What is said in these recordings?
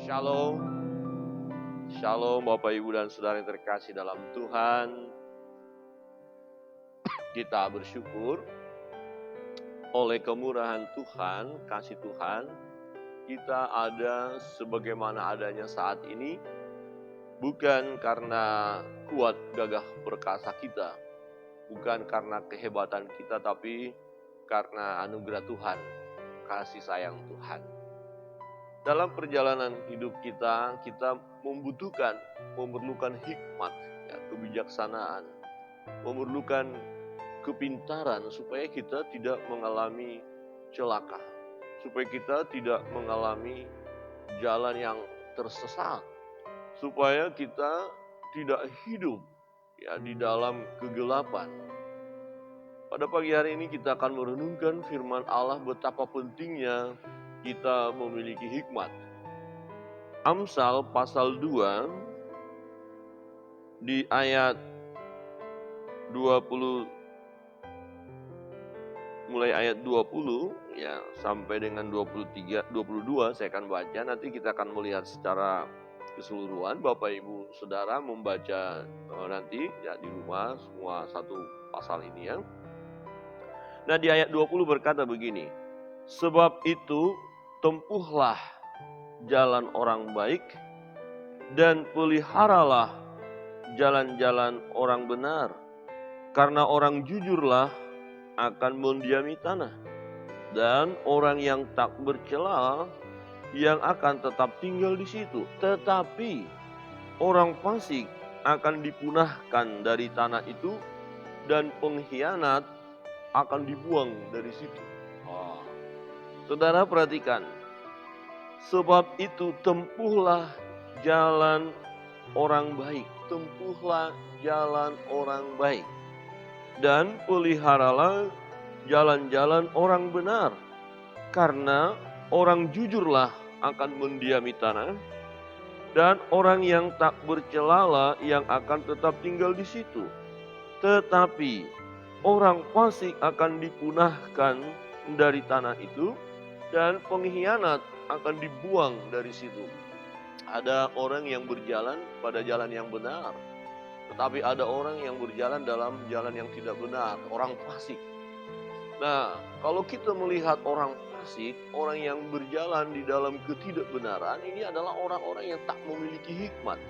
Shalom, Shalom Bapak Ibu dan Saudara yang terkasih dalam Tuhan. Kita bersyukur oleh kemurahan Tuhan, kasih Tuhan, kita ada sebagaimana adanya saat ini, bukan karena kuat gagah perkasa kita, bukan karena kehebatan kita, tapi karena anugerah Tuhan, kasih sayang Tuhan. Dalam perjalanan hidup kita memerlukan hikmat, kebijaksanaan, memerlukan kepintaran supaya kita tidak mengalami celaka, supaya kita tidak mengalami jalan yang tersesat, supaya kita tidak hidup di dalam kegelapan. Pada pagi hari ini kita akan merenungkan firman Allah betapa pentingnya kita memiliki hikmat. Amsal pasal 2 di ayat 20, mulai ayat 20 sampai dengan 23, 22 saya akan baca. Nanti kita akan melihat secara keseluruhan. Bapak Ibu Saudara membaca nanti di rumah semua satu pasal ini ya. Nah, di ayat 20 berkata begini. Sebab itu tempuhlah jalan orang baik dan peliharalah jalan-jalan orang benar. Karena orang jujurlah akan mendiami tanah, dan orang yang tak bercela yang akan tetap tinggal di situ. Tetapi orang fasik akan dipunahkan dari tanah itu, dan pengkhianat akan dibuang dari situ. Saudara perhatikan, sebab itu tempuhlah jalan orang baik, tempuhlah jalan orang baik, dan peliharalah jalan-jalan orang benar, karena orang jujurlah akan mendiami tanah, dan orang yang tak bercela yang akan tetap tinggal di situ. Tetapi orang fasik akan dipunahkan dari tanah itu, dan pengkhianat akan dibuang dari situ. Ada orang yang berjalan pada jalan yang benar, tetapi ada orang yang berjalan dalam jalan yang tidak benar, orang fasik. Nah, kalau kita melihat orang fasik, orang yang berjalan di dalam ketidakbenaran, ini adalah orang-orang yang tak memiliki hikmat.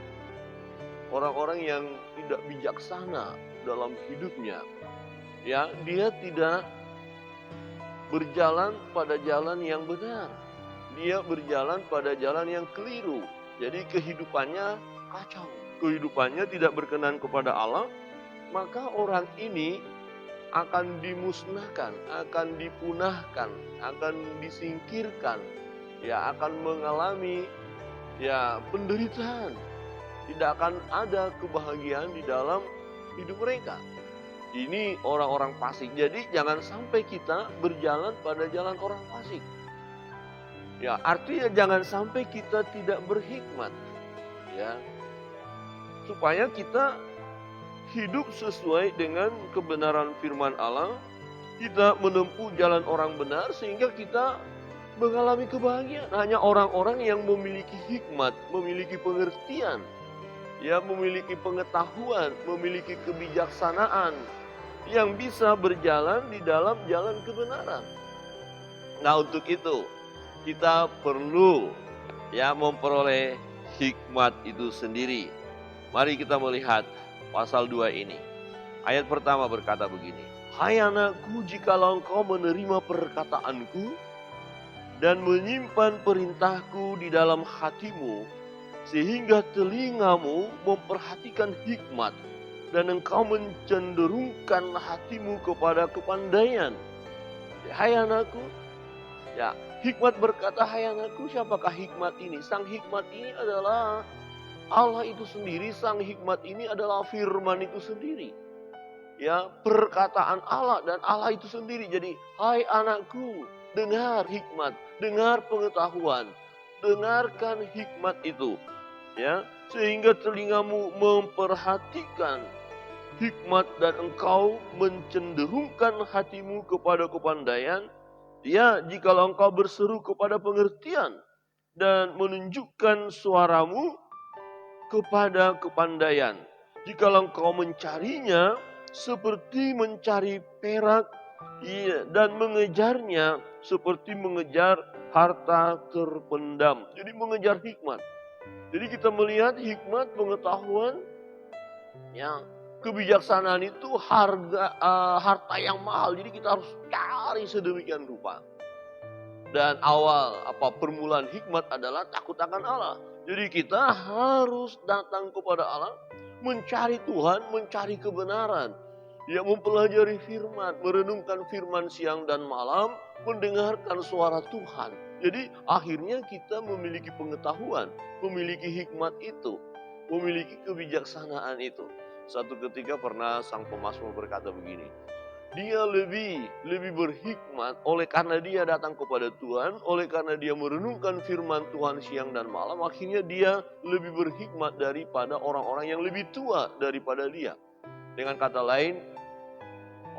Orang-orang yang tidak bijaksana dalam hidupnya. Ya, dia tidak berjalan pada jalan yang benar. Dia berjalan pada jalan yang keliru. Jadi kehidupannya kacau. Kehidupannya tidak berkenan kepada Allah. Maka orang ini akan dimusnahkan, akan dipunahkan, akan disingkirkan. Ya, akan mengalami penderitaan. Tidak akan ada kebahagiaan di dalam hidup mereka. Ini orang-orang fasik. Jadi jangan sampai kita berjalan pada jalan orang fasik. Ya, artinya jangan sampai kita tidak berhikmat. Ya. Supaya kita hidup sesuai dengan kebenaran firman Allah. Kita menempuh jalan orang benar sehingga kita mengalami kebahagiaan. Hanya orang-orang yang memiliki hikmat, memiliki pengertian, memiliki pengetahuan, memiliki kebijaksanaan, yang bisa berjalan di dalam jalan kebenaran. Nah, untuk itu kita perlu memperoleh hikmat itu sendiri. Mari kita melihat pasal 2 ini. Ayat pertama berkata begini. Hai anakku, jikalau engkau menerima perkataanku dan menyimpan perintahku di dalam hatimu, sehingga telingamu memperhatikan hikmat, dan engkau mencenderungkan hatimu kepada kepandaian. Hai anakku, hikmat berkata, hai anakku, siapakah hikmat ini? Sang hikmat ini adalah Allah itu sendiri, sang hikmat ini adalah firman itu sendiri. Perkataan Allah dan Allah itu sendiri. Jadi, hai anakku, dengar hikmat, dengar pengetahuan, dengarkan hikmat itu. Sehingga telingamu memperhatikan hikmat dan engkau mencenderungkan hatimu kepada kepandaian. Jikalau engkau berseru kepada pengertian dan menunjukkan suaramu kepada kepandaian. Jikalau engkau mencarinya seperti mencari perak, dan mengejarnya seperti mengejar harta terpendam. Jadi mengejar hikmat. Jadi kita melihat hikmat, pengetahuan, yang kebijaksanaan itu harta yang mahal. Jadi kita harus cari sedemikian rupa. Dan permulaan hikmat adalah takut akan Allah. Jadi kita harus datang kepada Allah, mencari Tuhan, mencari kebenaran. Ya, mempelajari firman, merenungkan firman siang dan malam, mendengarkan suara Tuhan. Jadi akhirnya kita memiliki pengetahuan, memiliki hikmat itu, memiliki kebijaksanaan itu. Satu ketika pernah sang pemazmur berkata begini, dia lebih berhikmat oleh karena dia datang kepada Tuhan, oleh karena dia merenungkan firman Tuhan siang dan malam, akhirnya dia lebih berhikmat daripada orang-orang yang lebih tua daripada dia. Dengan kata lain,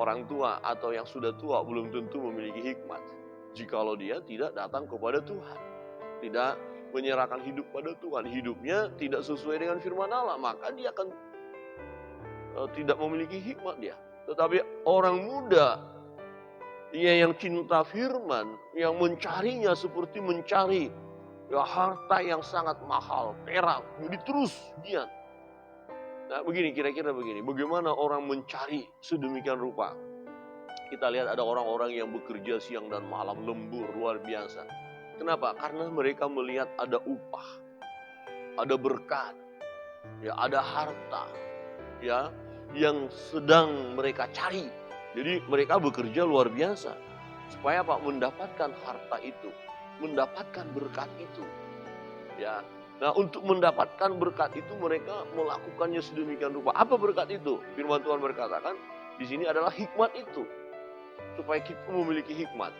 orang tua atau yang sudah tua belum tentu memiliki hikmat jikalau dia tidak datang kepada Tuhan, tidak menyerahkan hidup pada Tuhan, hidupnya tidak sesuai dengan firman Allah, maka dia akan tidak memiliki hikmat dia. Tetapi orang muda yang cinta firman, yang mencarinya seperti mencari harta yang sangat mahal, perak, jadi terus giat. Nah kira-kira begini, bagaimana orang mencari sedemikian rupa? Kita lihat ada orang-orang yang bekerja siang dan malam, lembur luar biasa. Kenapa? Karena mereka melihat ada upah, ada berkat, ada harta, yang sedang mereka cari. Jadi mereka bekerja luar biasa. Supaya apa? Mendapatkan harta itu, mendapatkan berkat itu. Nah, untuk mendapatkan berkat itu mereka melakukannya sedemikian rupa. Apa berkat itu? Firman Tuhan berkatakan di sini adalah hikmat itu. Supaya kita memiliki hikmat.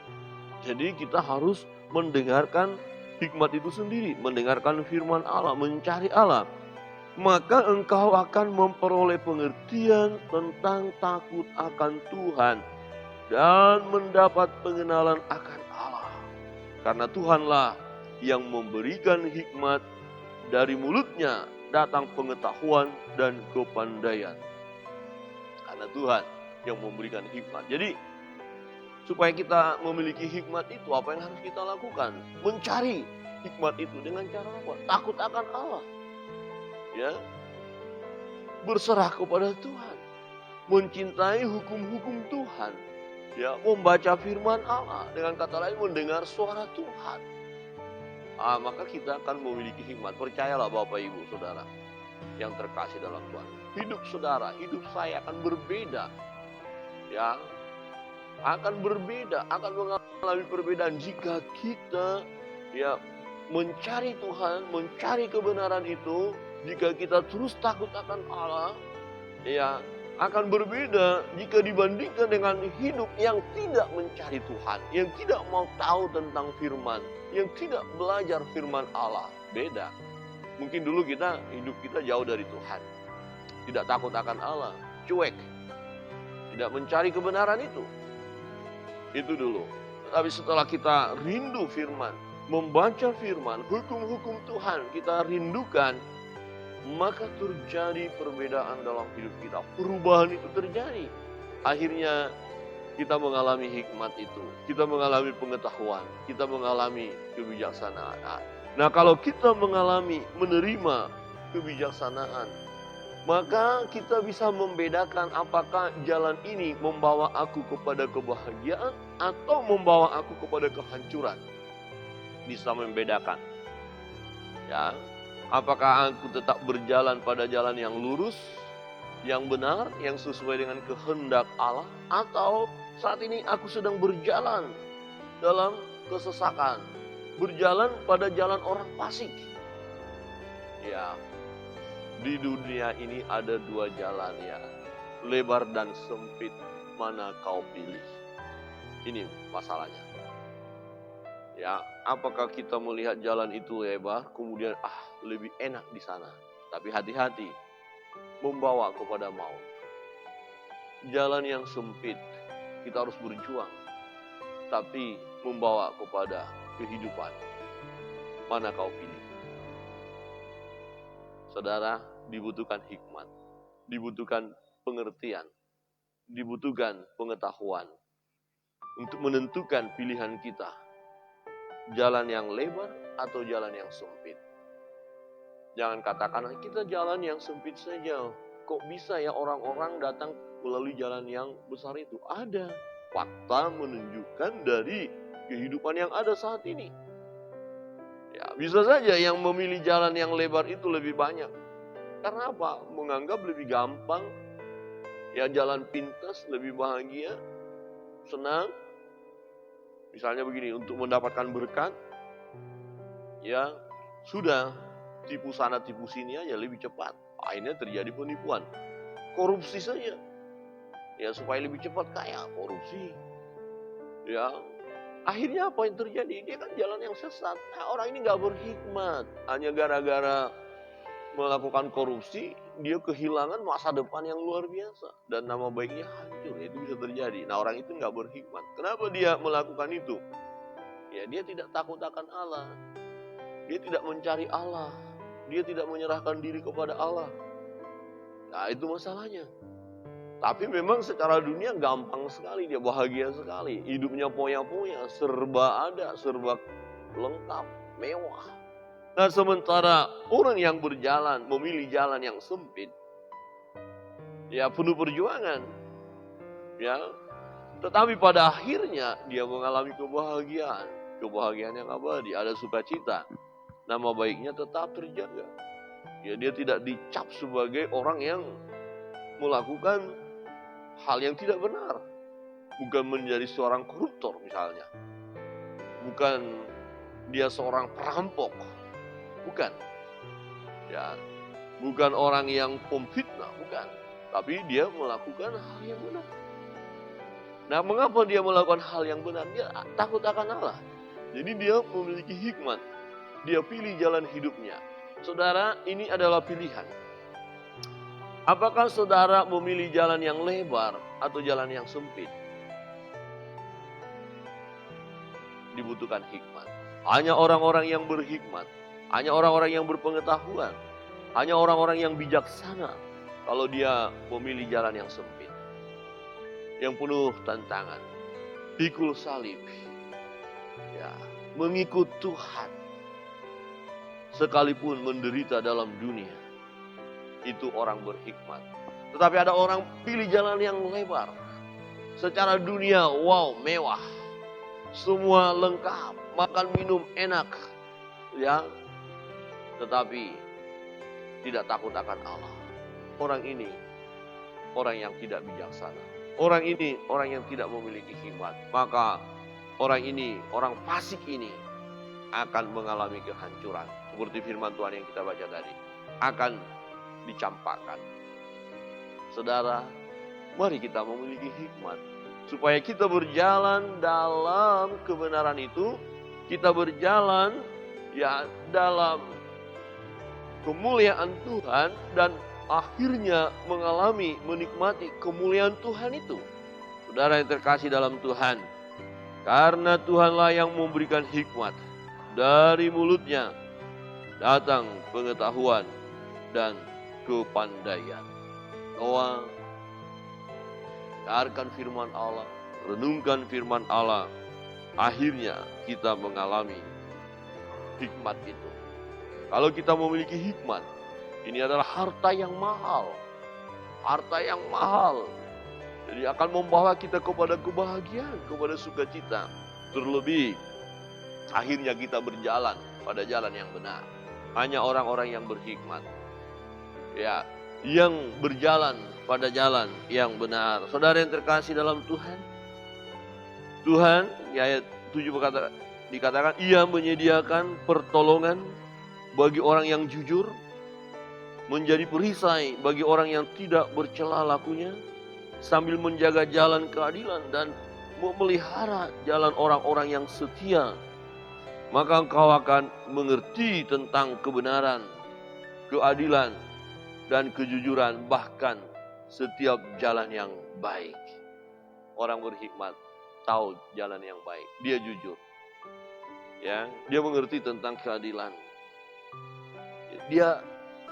Jadi kita harus mendengarkan hikmat itu sendiri, mendengarkan firman Allah, mencari Allah. Maka engkau akan memperoleh pengertian tentang takut akan Tuhan dan mendapat pengenalan akan Allah. Karena Tuhanlah yang memberikan hikmat, dari mulutnya datang pengetahuan dan kepandaian. Karena Tuhan yang memberikan hikmat. Jadi supaya kita memiliki hikmat itu, apa yang harus kita lakukan? Mencari hikmat itu dengan cara apa? Takut akan Allah. Berserah kepada Tuhan, mencintai hukum-hukum Tuhan, membaca firman Allah, dengan kata lain mendengar suara Tuhan. Maka kita akan memiliki hikmat. Percayalah Bapak Ibu Saudara yang terkasih dalam Tuhan, hidup saudara, hidup saya akan berbeda, akan berbeda, akan mengalami perbedaan jika kita mencari Tuhan, mencari kebenaran itu. Jika kita terus takut akan Allah, akan berbeda jika dibandingkan dengan hidup yang tidak mencari Tuhan, yang tidak mau tahu tentang firman, yang tidak belajar firman Allah. Beda. Mungkin dulu hidup kita jauh dari Tuhan, tidak takut akan Allah, cuek, tidak mencari kebenaran itu dulu. Tapi setelah kita rindu firman, membaca firman, hukum-hukum Tuhan kita rindukan, maka terjadi perbedaan dalam hidup kita. Perubahan itu terjadi. Akhirnya kita mengalami hikmat itu. Kita mengalami pengetahuan. Kita mengalami kebijaksanaan. Nah, kalau kita menerima kebijaksanaan, maka kita bisa membedakan apakah jalan ini membawa aku kepada kebahagiaan atau membawa aku kepada kehancuran. Bisa membedakan. Apakah aku tetap berjalan pada jalan yang lurus, yang benar, yang sesuai dengan kehendak Allah, atau saat ini aku sedang berjalan dalam kesesakan, berjalan pada jalan orang fasik. Di dunia ini ada dua jalan, lebar dan sempit, mana kau pilih? Ini masalahnya. Apakah kita melihat jalan itu lebar, kemudian lebih enak di sana. Tapi hati-hati, membawa kepada maut. Jalan yang sempit, kita harus berjuang. Tapi membawa kepada kehidupan. Mana kau pilih? Saudara, dibutuhkan hikmat, dibutuhkan pengertian, dibutuhkan pengetahuan untuk menentukan pilihan kita. Jalan yang lebar atau jalan yang sempit. Jangan katakan kita jalan yang sempit saja. Kok bisa ya orang-orang datang melalui jalan yang besar itu? Ada fakta menunjukkan dari kehidupan yang ada saat ini. Ya, bisa saja yang memilih jalan yang lebar itu lebih banyak. Karena apa? Menganggap lebih gampang. Ya, jalan pintas lebih bahagia, senang. Misalnya begini, untuk mendapatkan berkat, ya sudah tipu sana tipu sini aja lebih cepat. Akhirnya terjadi penipuan. Korupsi saja. Ya, supaya lebih cepat kaya, korupsi. Ya, akhirnya apa yang terjadi? Dia kan jalan yang sesat. Orang ini gak berhikmat. Hanya gara-gara melakukan korupsi, dia kehilangan masa depan yang luar biasa. Dan nama baiknya hancur. Itu bisa terjadi. Nah, orang itu gak berhikmat. Kenapa dia melakukan itu? Ya, dia tidak takut akan Allah. Dia tidak mencari Allah. Dia tidak menyerahkan diri kepada Allah. Nah, itu masalahnya. Tapi memang secara dunia gampang sekali, dia bahagia sekali. Hidupnya poya-poya, serba ada, serba lengkap, mewah. Nah, sementara orang yang berjalan, memilih jalan yang sempit, ya penuh perjuangan. Ya, tetapi pada akhirnya dia mengalami kebahagiaan. Kebahagiaan yang abadi, ada sukacita. Nama baiknya tetap terjaga. Ya, dia tidak dicap sebagai orang yang melakukan hal yang tidak benar. Bukan menjadi seorang koruptor misalnya. Bukan dia seorang perampok. Bukan. Ya, bukan orang yang pemfitnah, bukan. Tapi dia melakukan hal yang benar. Nah, mengapa dia melakukan hal yang benar? Dia takut akan Allah. Jadi dia memiliki hikmat. Dia pilih jalan hidupnya. Saudara, ini adalah pilihan. Apakah saudara memilih jalan yang lebar atau jalan yang sempit? Dibutuhkan hikmat. Hanya orang-orang yang berhikmat, hanya orang-orang yang berpengetahuan, hanya orang-orang yang bijaksana kalau dia memilih jalan yang sempit, yang penuh tantangan, pikul salib, ya, mengikut Tuhan, sekalipun menderita dalam dunia. Itu orang berhikmat. Tetapi ada orang pilih jalan yang lebar. Secara dunia, wow, mewah. Semua lengkap, makan minum enak. Ya. Tetapi tidak takut akan Allah. Orang ini orang yang tidak bijaksana. Orang ini orang yang tidak memiliki hikmat. Maka orang ini, orang fasik ini akan mengalami kehancuran. Seperti firman Tuhan yang kita baca tadi. Akan dicampakkan. Saudara, mari kita memiliki hikmat supaya kita berjalan dalam kebenaran itu, kita berjalan ya dalam kemuliaan Tuhan dan akhirnya mengalami, menikmati kemuliaan Tuhan itu. Saudara yang terkasih dalam Tuhan, karena Tuhanlah yang memberikan hikmat, dari mulutnya datang pengetahuan dan kepandaian. Doa, dengarkan firman Allah, renungkan firman Allah. Akhirnya kita mengalami hikmat itu. Kalau kita memiliki hikmat, ini adalah harta yang mahal. Harta yang mahal. Jadi akan membawa kita kepada kebahagiaan, kepada sukacita. Terlebih, akhirnya kita berjalan pada jalan yang benar. Hanya orang-orang yang berhikmat, ya, yang berjalan pada jalan yang benar. Saudara yang terkasih dalam Tuhan, Tuhan, di ayat 7 dikatakan, Ia menyediakan pertolongan bagi orang yang jujur, menjadi perisai bagi orang yang tidak bercela lakunya, sambil menjaga jalan keadilan dan memelihara jalan orang-orang yang setia. Maka engkau akan mengerti tentang kebenaran, keadilan, dan kejujuran, bahkan setiap jalan yang baik. Orang berhikmat tahu jalan yang baik. Dia jujur. Ya, dia mengerti tentang keadilan. Dia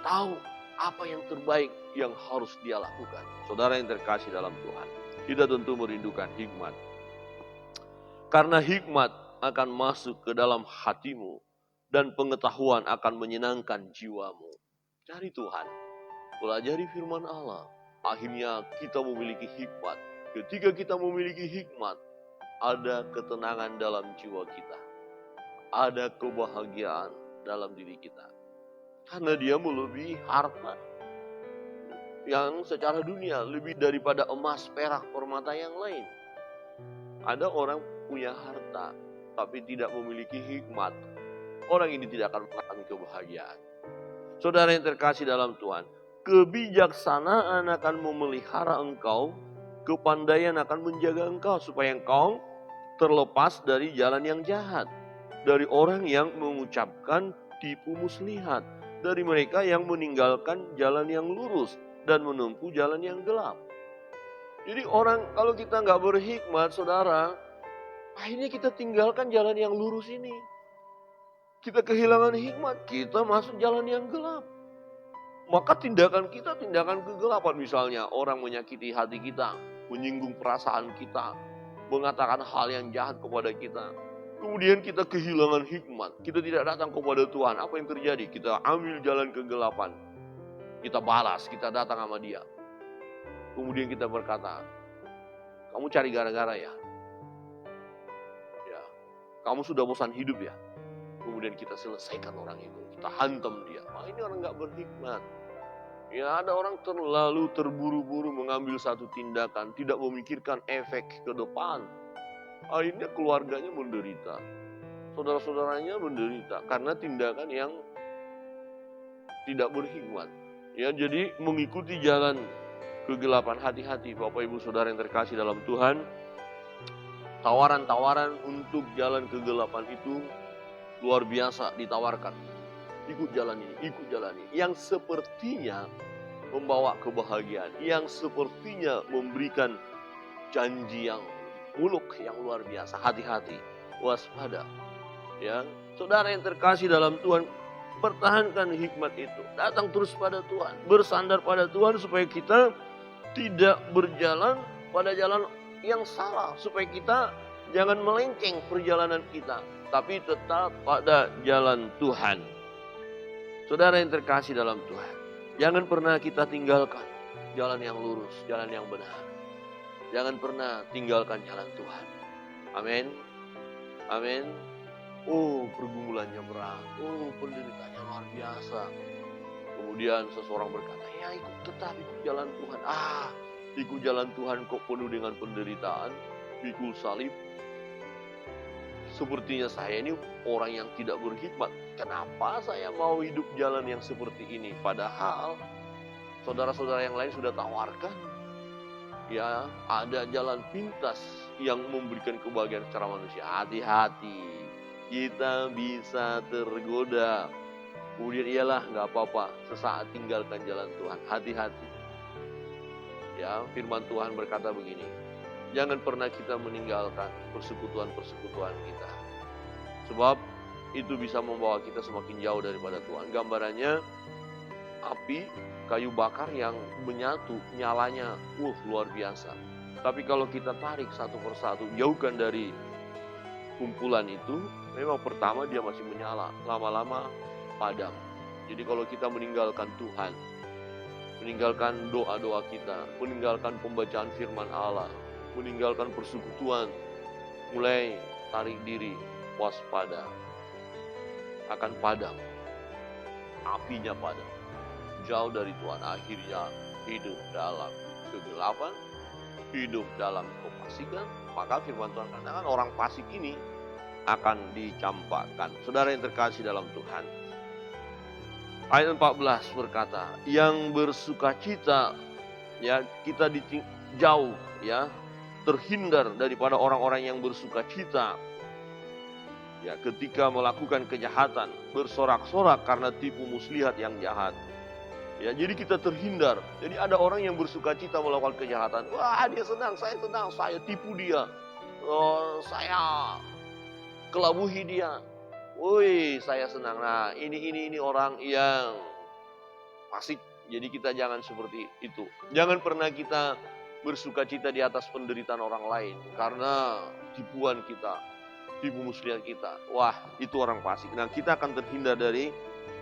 tahu apa yang terbaik yang harus dia lakukan. Saudara yang terkasih dalam Tuhan, kita tentu merindukan hikmat. Karena hikmat akan masuk ke dalam hatimu dan pengetahuan akan menyenangkan jiwamu. Cari Tuhan, pelajari firman Allah. Akhirnya kita memiliki hikmat. Ketika kita memiliki hikmat, ada ketenangan dalam jiwa kita. Ada kebahagiaan dalam diri kita. Karena dia melebihi harta yang secara dunia lebih daripada emas, perak, permata yang lain. Ada orang punya harta tapi tidak memiliki hikmat. Orang ini tidak akan merasakan kebahagiaan. Saudara yang terkasih dalam Tuhan, kebijaksanaan akan memelihara engkau, kepandaian akan menjaga engkau supaya engkau terlepas dari jalan yang jahat, dari orang yang mengucapkan tipu muslihat, dari mereka yang meninggalkan jalan yang lurus dan menempuh jalan yang gelap. Jadi orang kalau kita nggak berhikmat, saudara, akhirnya kita tinggalkan jalan yang lurus ini. Kita kehilangan hikmat, kita masuk jalan yang gelap. Maka tindakan kita tindakan kegelapan, misalnya orang menyakiti hati kita, menyinggung perasaan kita, mengatakan hal yang jahat kepada kita. Kemudian kita kehilangan hikmat, kita tidak datang kepada Tuhan. Apa yang terjadi? Kita ambil jalan kegelapan. Kita balas, kita datang sama dia. Kemudian kita berkata, kamu cari gara-gara ya? Ya, kamu sudah bosan hidup ya? Kemudian kita selesaikan orang itu, kita hantam dia. Wah, ini orang gak berhikmat. Ya, ada orang terlalu terburu-buru mengambil satu tindakan, tidak memikirkan efek ke depan. Akhirnya keluarganya menderita, saudara-saudaranya menderita karena tindakan yang tidak berhikmat. Ya, jadi mengikuti jalan kegelapan, hati-hati Bapak Ibu Saudara yang terkasih dalam Tuhan. Tawaran-tawaran untuk jalan kegelapan itu luar biasa ditawarkan. Ikut jalan ini, ikut jalan ini. Yang sepertinya membawa kebahagiaan, yang sepertinya memberikan janji yang muluk yang luar biasa. Hati-hati, waspada. Ya, saudara yang terkasih dalam Tuhan, pertahankan hikmat itu. Datang terus pada Tuhan, bersandar pada Tuhan supaya kita tidak berjalan pada jalan yang salah, supaya kita jangan melenceng perjalanan kita, tapi tetap pada jalan Tuhan. Saudara yang terkasih dalam Tuhan, jangan pernah kita tinggalkan jalan yang lurus, jalan yang benar. Jangan pernah tinggalkan jalan Tuhan. Amin. Amin. Oh, pergumulannya berat. Oh, penderitaannya luar biasa. Kemudian seseorang berkata, ya tetap ikut jalan Tuhan. Ikut jalan Tuhan kok penuh dengan penderitaan, pikul salib. Sepertinya saya ini orang yang tidak berhikmat. Kenapa saya mau hidup jalan yang seperti ini? Padahal saudara-saudara yang lain sudah tawarkan. Ya, ada jalan pintas yang memberikan kebahagiaan secara manusia. Hati-hati, kita bisa tergoda. Kemudian ialah nggak apa-apa, sesaat tinggalkan jalan Tuhan. Hati-hati. Ya, firman Tuhan berkata begini, jangan pernah kita meninggalkan persekutuan-persekutuan kita. Sebab itu bisa membawa kita semakin jauh daripada Tuhan. Gambarannya api, kayu bakar yang menyatu, nyalanya luar biasa. Tapi kalau kita tarik satu persatu, jauhkan dari kumpulan itu, memang pertama dia masih menyala, lama-lama padam. Jadi kalau kita meninggalkan Tuhan, meninggalkan doa-doa kita, meninggalkan pembacaan firman Allah, meninggalkan persekutuan, mulai tarik diri, waspada, akan padam, apinya padam. Jauh dari Tuhan, akhirnya hidup dalam kegelapan, hidup dalam kefasikan. Maka firman Tuhan katakan orang fasik ini akan dicampakkan. Saudara yang terkasih dalam Tuhan, ayat 14 berkata, yang bersukacita, ya kita jauh, ya terhindar daripada orang-orang yang bersukacita. Ya, ketika melakukan kejahatan, bersorak-sorak karena tipu muslihat yang jahat. Ya, jadi kita terhindar. Jadi ada orang yang bersukacita melakukan kejahatan. Wah, dia senang, saya tipu dia. Saya kelabuhi dia. Woi, saya senang. Nah, ini orang yang fasik. Jadi kita jangan seperti itu. Jangan pernah kita bersukacita di atas penderitaan orang lain karena tipuan kita, tipu muslihat kita. Wah, itu orang fasik. Nah, kita akan terhindar dari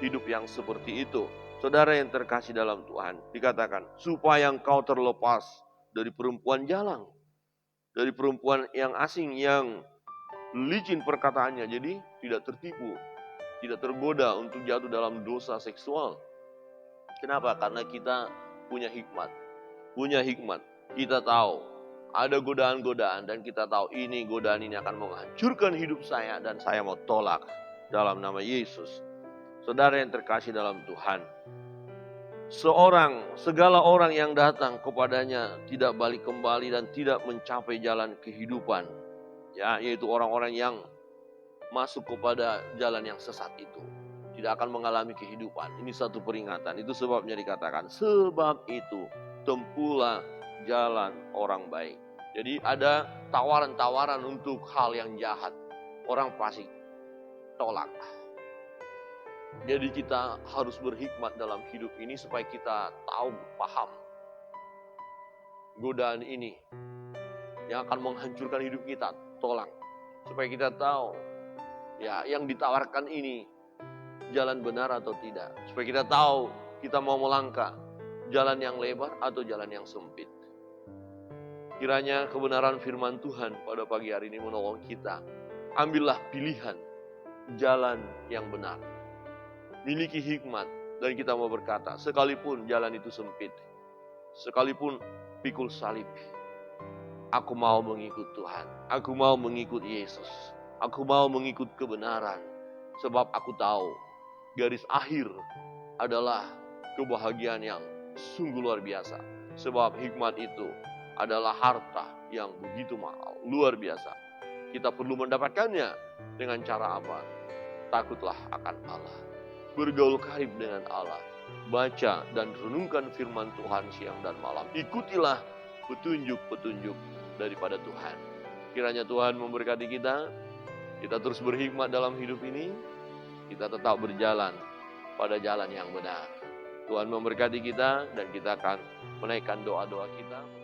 hidup yang seperti itu. Saudara yang terkasih dalam Tuhan, dikatakan supaya engkau terlepas dari perempuan jalang, dari perempuan yang asing yang licin perkataannya, jadi tidak tertipu, tidak tergoda untuk jatuh dalam dosa seksual. Kenapa? Karena kita punya hikmat. Punya hikmat. Kita tahu ada godaan-godaan dan kita tahu ini godaan ini akan menghancurkan hidup saya dan saya mau tolak dalam nama Yesus. Saudara yang terkasih dalam Tuhan, segala orang yang datang kepadanya tidak balik kembali dan tidak mencapai jalan kehidupan, ya, yaitu orang-orang yang masuk kepada jalan yang sesat itu tidak akan mengalami kehidupan. Ini satu peringatan. Itu sebabnya dikatakan, sebab itu tempuhlah jalan orang baik. Jadi ada tawaran-tawaran untuk hal yang jahat. Orang fasik tolak. Jadi kita harus berhikmat dalam hidup ini supaya kita tahu, paham godaan ini yang akan menghancurkan hidup kita, tolak. Supaya kita tahu ya yang ditawarkan ini jalan benar atau tidak. Supaya kita tahu kita mau melangkah jalan yang lebar atau jalan yang sempit. Kiranya kebenaran firman Tuhan pada pagi hari ini menolong kita. Ambillah pilihan jalan yang benar. Miliki hikmat dan kita mau berkata, sekalipun jalan itu sempit, sekalipun pikul salib, aku mau mengikut Tuhan. Aku mau mengikut Yesus. Aku mau mengikut kebenaran. Sebab aku tahu garis akhir adalah kebahagiaan yang sungguh luar biasa. Sebab hikmat itu adalah harta yang begitu mahal, luar biasa. Kita perlu mendapatkannya dengan cara apa? Takutlah akan Allah. Bergaul karib dengan Allah. Baca dan renungkan firman Tuhan siang dan malam. Ikutilah petunjuk-petunjuk daripada Tuhan. Kiranya Tuhan memberkati kita. Kita terus berhikmat dalam hidup ini. Kita tetap berjalan pada jalan yang benar. Tuhan memberkati kita dan kita akan menaikkan doa-doa kita.